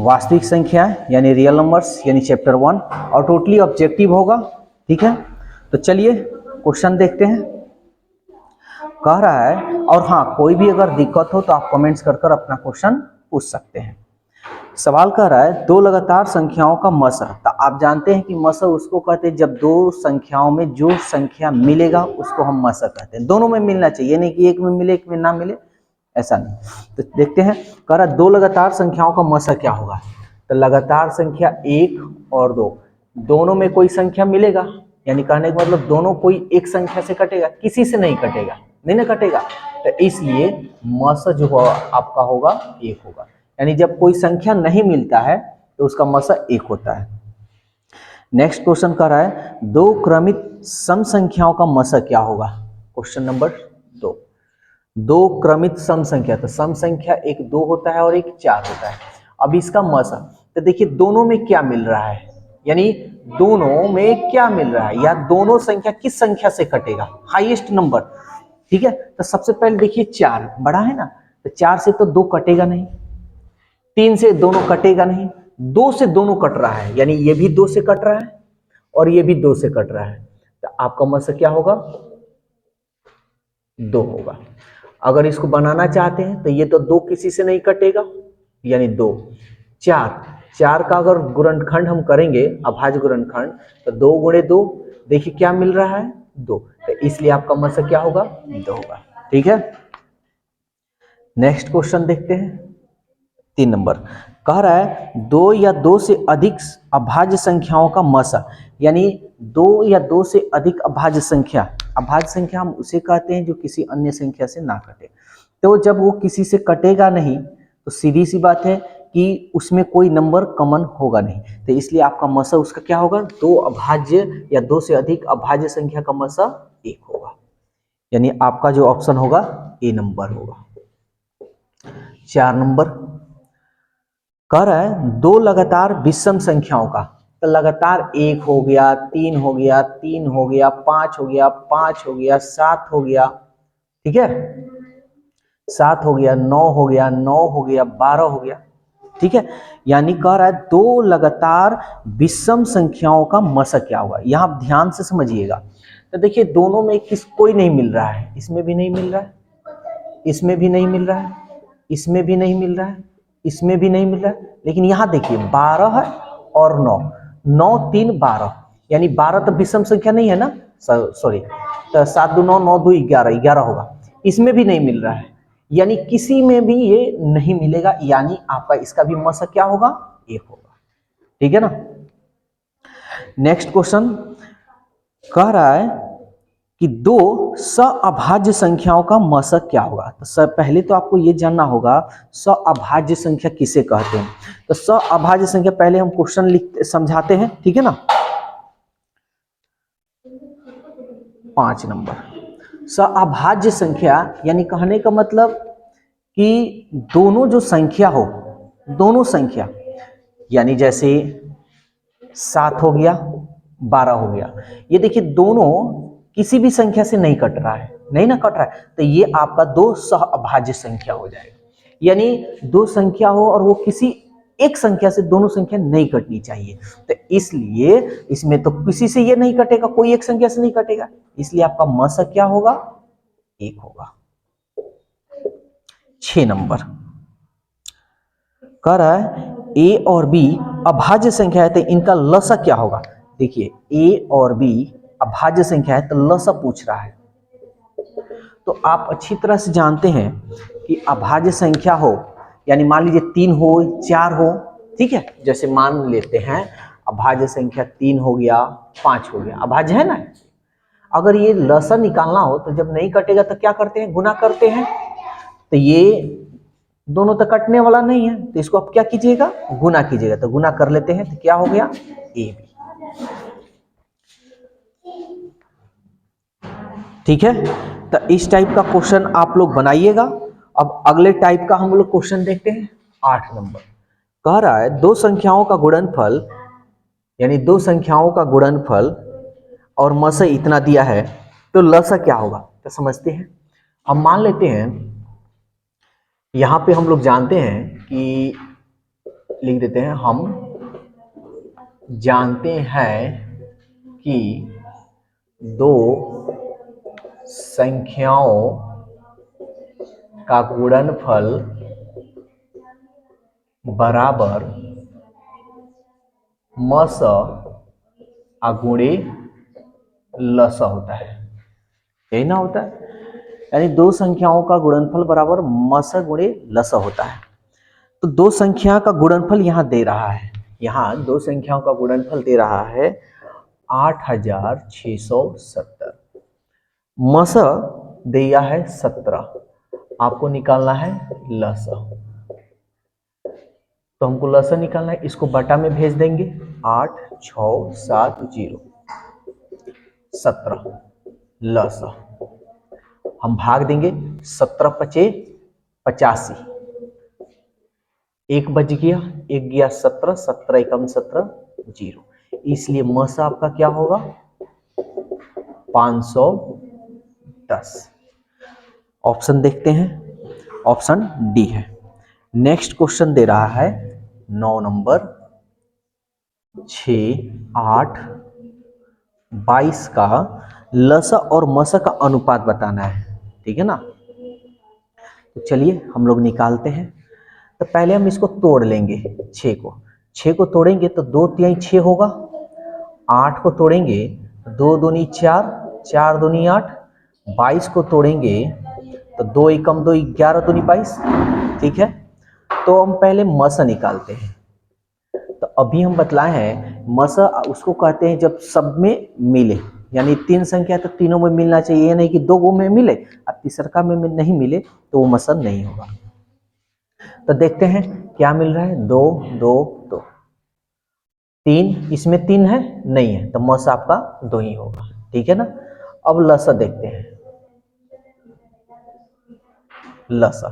वास्तविक संख्या यानी रियल नंबर्स यानी चैप्टर 1 और टोटली ऑब्जेक्टिव होगा। ठीक है, तो चलिए क्वेश्चन देखते हैं। कह रहा है, और हाँ कोई भी अगर दिक्कत हो तो आप कमेंट्स कर कर अपना क्वेश्चन पूछ सकते हैं। सवाल कह रहा है दो लगातार संख्याओं का मसा। तो आप जानते हैं कि मसा उसको कहते हैं जब दो संख्याओं में जो संख्या मिलेगा उसको हम मसा कहते हैं। दोनों में मिलना चाहिए, नहीं कि एक में मिले एक में ना मिले, ऐसा नहीं। तो देखते हैं, कह रहा है दो लगातार संख्याओं का मसा क्या होगा। तो लगातार संख्या 1 और 2 दोनों में कोई संख्या मिलेगा, यानी कहने का मतलब दोनों कोई एक संख्या से कटेगा, किसी से नहीं कटेगा, नहीं ना कटेगा। तो इसलिए मसा जो आपका होगा 1 होगा, यानी जब कोई संख्या नहीं मिलता है तो उसका मसा 1 होता है। नेक्स्ट क्वेश्चन कर रहा है दो क्रमित सम संख्याओं का मसा क्या होगा। क्वेश्चन नंबर 2, दो क्रमित सम संख्या, तो सम संख्या एक 2 होता है और एक 4 होता है। अब इसका मसा, तो देखिए दोनों में क्या मिल रहा है, यानी दोनों में क्या मिल रहा है या दोनों संख्या किस संख्या से कटेगा, हाईएस्ट नंबर। ठीक है, तो सबसे पहले देखिए 4 बड़ा है ना, तो 4 से तो 2 कटेगा नहीं, 3 से दोनों कटेगा नहीं, 2 से दोनों कट रहा है, यानी ये भी 2 से कट रहा है और ये भी 2 से कट रहा है। तो आपका मसा क्या होगा, 2 होगा। अगर इसको बनाना चाहते हैं तो ये तो 2 किसी से नहीं कटेगा, यानी 2, 4 का अगर गुणनखंड हम करेंगे, अभाज्य गुणनखंड, तो 2 गुणे 2, देखिए क्या मिल रहा है 2, तो इसलिए आपका मसा क्या होगा 2 होगा। ठीक है, नेक्स्ट क्वेश्चन देखते हैं। 3 नंबर कह रहा है 2 या 2 से अधिक अभाज्य संख्याओं का मसा, यानी 2 या 2 से अधिक अभाज्य संख्या। अभाज्य संख्या हम उसे कहते हैं जो किसी अन्य संख्या से ना कटे। तो जब वो किसी से कटेगा नहीं तो सीधी सी बात है कि उसमें कोई नंबर कॉमन होगा नहीं, तो इसलिए आपका मसा उसका क्या होगा, 2 अभाज्य या 2 से अधिक अभाज्य संख्या का मसा 1 होगा, यानी आपका जो ऑप्शन होगा ए नंबर होगा। 4 नंबर कह रहा है दो लगातार विषम संख्याओं का, तो लगातार 1 हो गया, 3 हो गया, 3 हो गया, 5 हो गया, 5 हो गया, 7 हो गया, ठीक है, 7 हो गया, 9 हो गया, 9 हो गया, 12 हो गया। ठीक है, यानी कह रहा है दो लगातार विषम संख्याओं का मसा क्या होगा। यहां आप ध्यान से समझिएगा, तो देखिए दोनों में कोई नहीं मिल रहा है, इसमें भी नहीं मिल रहा है, इसमें भी नहीं मिल रहा है, इसमें भी नहीं मिल रहा है, इसमें भी नहीं मिल रहा है, लेकिन यहां देखिए 12 है और 9, 9 3 12, यानी 12 तो विषम संख्या नहीं है ना, सॉरी, तो 7 2 9 9 2 11, 11 होगा, इसमें भी नहीं मिल रहा है, यानी किसी में भी ये नहीं मिलेगा, यानी आपका इसका भी मसा क्या होगा 1 होगा। ठीक है ना। नेक्स्ट क्वेश्चन कह रहा है कि दो सअभाज्य संख्याओं का मसा क्या होगा। तो पहले तो आपको ये जानना होगा सअभाज्य संख्या किसे कहते हैं। तो सअभाज्य संख्या पहले हम क्वेश्चन लिखते समझाते हैं, ठीक है ना। 5 नंबर सअभाज्य संख्या, यानी कहने का मतलब कि दोनों जो संख्या हो, दोनों संख्या, यानी जैसे 7 हो गया, 12 हो गया, ये देखिए दोनों किसी भी संख्या से नहीं कट रहा है, नहीं ना कट रहा है, तो ये आपका दो सहअभाज्य संख्या हो जाएगा। यानी दो संख्या हो और वो किसी एक संख्या से दोनों संख्या नहीं कटनी चाहिए, तो इसलिए इसमें तो किसी से ये नहीं कटेगा, कोई एक संख्या से नहीं कटेगा, इसलिए आपका मसा क्या होगा 1 होगा। 6 नंबर कह रहा है ए और बी अभाज्य संख्या है, तो इनका लसा क्या होगा। देखिए ए और बी अभाज्य संख्या है, तो लसा पूछ रहा है। तो आप अच्छी तरह से जानते हैं कि अभाज्य संख्या हो, यानी मान लीजिए 3 हो 4 हो, ठीक है, जैसे मान लेते हैं अभाज्य संख्या 3 हो गया, 5 हो गया, अभाज्य है ना। अगर ये लसा निकालना हो तो जब नहीं कटेगा तो क्या करते हैं, गुना करते हैं, तो ये दोनों तो कटने वाला नहीं है, तो इसको आप क्या कीजिएगा, गुना कीजिएगा, तो गुना कर लेते हैं, तो क्या हो गया ए बी। ठीक है, तो इस टाइप का क्वेश्चन आप लोग बनाइएगा। अब अगले टाइप का हम लोग क्वेश्चन देखते हैं। 8 नंबर कह रहा है दो संख्याओं का गुणनफल, यानी दो संख्याओं का गुणनफल और मसा इतना दिया है, तो लसा क्या होगा। तो समझते हैं, हम मान लेते हैं यहां पे हम लोग जानते हैं कि लिख देते हैं, हम जानते हैं कि दो संख्याओं का गुणनफल बराबर मस गुणे लस होता है। यही ना होता है, यानी दो संख्याओं का गुणनफल बराबर मस गुणे लस होता है। तो दो संख्या का गुणनफल यहां दे रहा है, यहां दो संख्याओं का गुणनफल दे रहा है 8670। मस दिया है 17, आपको निकालना है लस। तो हमको लस निकालना है, इसको बटा में भेज देंगे, 8670 17 लस, हम भाग देंगे 17 पचे 85, एक बच गया, एक गया 17, 17 एकम 17 0, इसलिए मस आपका क्या होगा 510। ऑप्शन देखते हैं, ऑप्शन डी है। नेक्स्ट क्वेश्चन दे रहा है 9 नंबर, 6, 8, 22 का लस और मस का अनुपात बताना है, ठीक है ना। तो चलिए हम लोग निकालते हैं। तो पहले हम इसको तोड़ लेंगे, 6 को तोड़ेंगे तो 2 तिहाई 6 होगा, 8 को तोड़ेंगे तो 2 दूनी 4, 4 दूनी 8, 22 को तोड़ेंगे तो 2 एकम 2 11 दूनी 22, ठीक है। तो हम पहले मस निकालते हैं। तो अभी हम बतलाए हैं मस उसको कहते हैं जब सब में मिले, यानी 3 संख्या तो तीनों में मिलना चाहिए, ये नहीं कि 2 में मिले और तीसरा में नहीं मिले तो वो मस नहीं होगा। तो देखते हैं क्या मिल रहा है, 2 2 2, 3, इसमें 3 है नहीं है, तो मस आपका 2 ही होगा, ठीक है ना। अब लसा देखते हैं, लसा,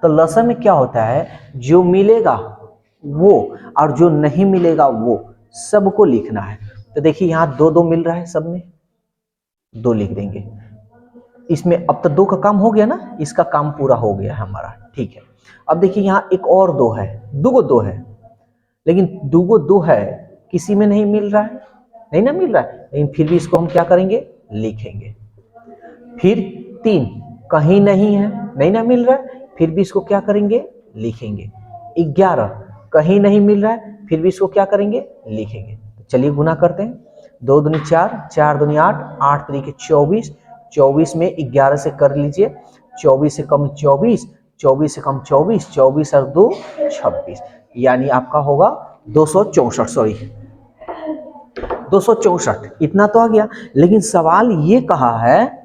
तो लसा में क्या होता है, जो मिलेगा वो और जो नहीं मिलेगा वो सबको लिखना है। तो देखिए यहाँ 2 2 मिल रहा है, सब में 2 लिख देंगे, इसमें अब तो 2 का काम हो गया ना, इसका काम पूरा हो गया है हमारा, ठीक है। अब देखिए यहाँ एक और 2 है, 2 है, लेकिन 2 है किसी में नहीं मिल रहा है, नहीं ना मिल रहा है, लेकिन फिर भी इसको हम क्या करेंगे, लिखेंगे। फिर 3 कहीं नहीं है, नहीं ना मिल रहा है, फिर भी इसको क्या करेंगे, लिखेंगे। 11 कहीं नहीं मिल रहा है, फिर भी इसको क्या करेंगे, लिखेंगे। चलिए गुना करते हैं, 2 दूनी 4, 4 दूनी 8, 8 तरीके 24, 24 में 11 से कर लीजिए, 24 से कम 24, 24 से कम 24, 24 और 2 26, यानी आपका होगा 264, सॉरी 264, इतना तो आ गया। लेकिन सवाल ये कहा है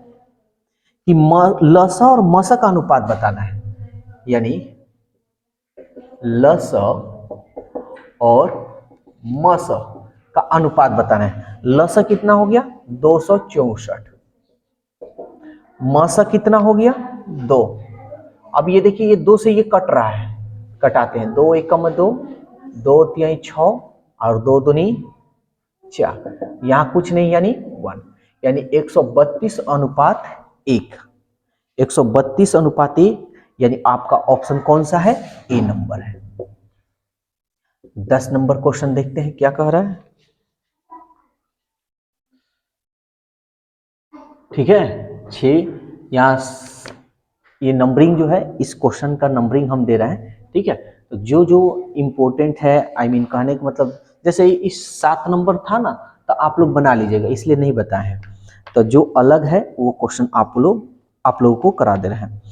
कि लसा और मस का अनुपात बताना है, यानी लस और मस का अनुपात बताना है। लस कितना हो गया 264, मस कितना हो गया 2। अब ये देखिए ये 2 से ये कट रहा है, कटाते हैं, 2 एकम 2, 2 तिहाई 6 और 2 दूनी 4, यहां कुछ नहीं यानी 1, यानी 132 अनुपात 1, 132 अनुपात 1, यानी आपका ऑप्शन कौन सा है, ए नंबर है। 10 नंबर क्वेश्चन देखते हैं क्या कह रहा है, ठीक है। 6 यहाँ ये नंबरिंग जो है, इस क्वेश्चन का नंबरिंग हम दे रहे हैं, ठीक है। तो जो जो इम्पोर्टेंट है, आई मीन कहने का मतलब जैसे इस 7 नंबर था ना, तो आप लोग बना लीजिएगा, इसलिए नहीं बताए हैं। तो जो अलग है वो क्वेश्चन आप लोगों को करा दे रहे हैं।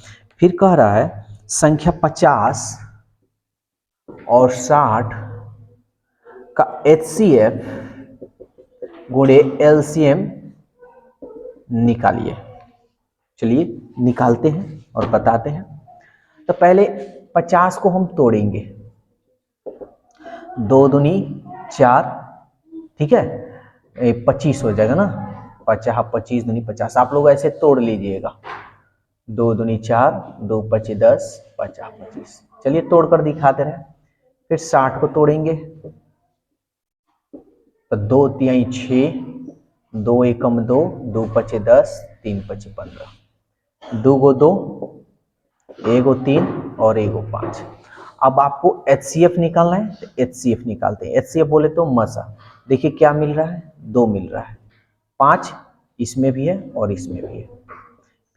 फिर कह रहा है संख्या 50 और 60 का HCF गुणे LCM निकालिए। चलिए निकालते हैं और बताते हैं। तो पहले 50 को हम तोड़ेंगे, 2 दूनी 4, ठीक है, 25 हो जाएगा ना, 50 25 दूनी 50, आप लोग ऐसे तोड़ लीजिएगा, 2 दूनी 4, 2 पचे 10, 50 25, चलिए तोड़ कर दिखाते रहे। फिर 60 को तोड़ेंगे तो 2 तिहाई 6, 2 एकम 2, 2 पचे 10, 3 पचे 15, 2 गो 2, 1 गो 3 और 1 गो 5। अब आपको HCF निकालना है तो HCF निकालते हैं। HCF बोले तो मसा, देखिए क्या मिल रहा है, 2 मिल रहा है, 5 इसमें भी है और इसमें भी है,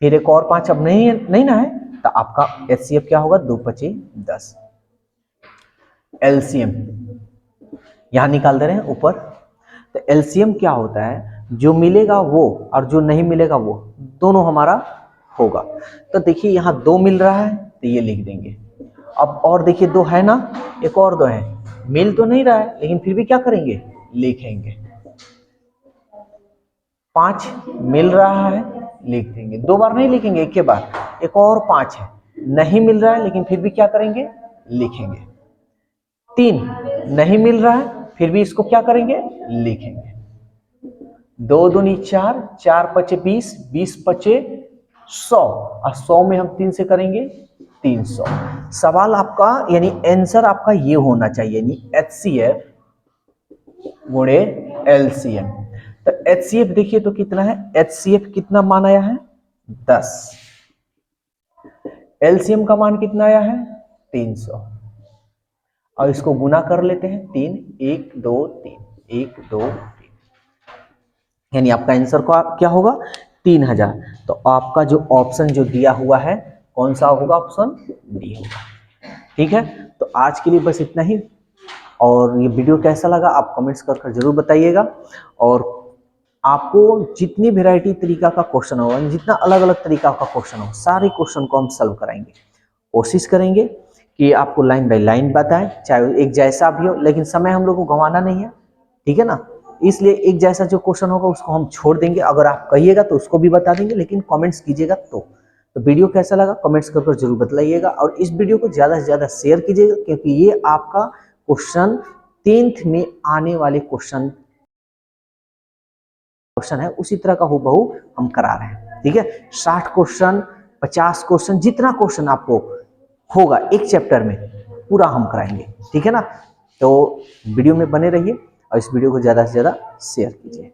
फिर एक और 5 अब नहीं ना है, तो आपका HCF क्या होगा, 2 5 10। LCM यहां निकाल दे रहे हैं ऊपर। तो LCM क्या होता है, जो मिलेगा वो और जो नहीं मिलेगा वो दोनों हमारा होगा। तो देखिए यहाँ 2 मिल रहा है तो ये लिख देंगे। अब और देखिए 2 है ना, एक और 2 है, मिल तो नहीं रहा है लेकिन फिर भी क्या करेंगे, लिखेंगे। 5 मिल रहा है, लिख देंगे, 2 बार नहीं लिखेंगे, एक के बार। एक और 5 है, नहीं मिल रहा है लेकिन फिर भी क्या करेंगे, लिखेंगे। 3 नहीं मिल रहा है, फिर भी इसको क्या करेंगे, लिखेंगे। 2 दूनी 4, 4 पचे 20, 20 पचे 100, और 100 में हम 3 से करेंगे 300। सवाल आपका यानी आंसर आपका ये होना चाहिए, यानी HCF गुणे LCM। तो HCF देखिए तो कितना है, HCF कितना मान आया है, 10। LCM का मान कितना आया है, 300। और इसको गुना कर लेते हैं, 3 1 2 3 1 2 3, यानी आपका आंसर का क्या होगा, 3000। तो आपका जो ऑप्शन जो दिया हुआ है कौन सा होगा, ऑप्शन डी होगा। ठीक है, तो आज के लिए बस इतना ही। और ये वीडियो कैसा लगा आप कमेंट्स कर जरूर बताइएगा। और आपको जितनी वैरायटी तरीका का क्वेश्चन होगा, जितना अलग अलग तरीका का क्वेश्चन हो, सारे क्वेश्चन को हम सॉल्व कराएंगे। कोशिश करेंगे कि आपको लाइन बाय लाइन बताएं, चाहे एक जैसा भी हो, लेकिन समय हम लोग को गंवाना नहीं है, ठीक है ना। इसलिए एक जैसा जो क्वेश्चन होगा उसको हम छोड़ देंगे, अगर आप कहिएगा तो उसको भी बता देंगे, लेकिन कमेंट्स कीजिएगा। तो वीडियो कैसा लगा कमेंट्स कर जरूर बताइएगा, और इस वीडियो को ज़्यादा से ज़्यादा शेयर कीजिएगा, क्योंकि ये आपका क्वेश्चन 10th में आने वाले क्वेश्चन है, उसी तरह का हूबहू हम करा रहे हैं। ठीक है, 60 क्वेश्चन 50 क्वेश्चन, जितना क्वेश्चन आपको होगा एक चैप्टर में पूरा हम कराएंगे। ठीक है ना, तो वीडियो में बने रहिए और इस वीडियो को ज़्यादा से ज़्यादा शेयर कीजिए।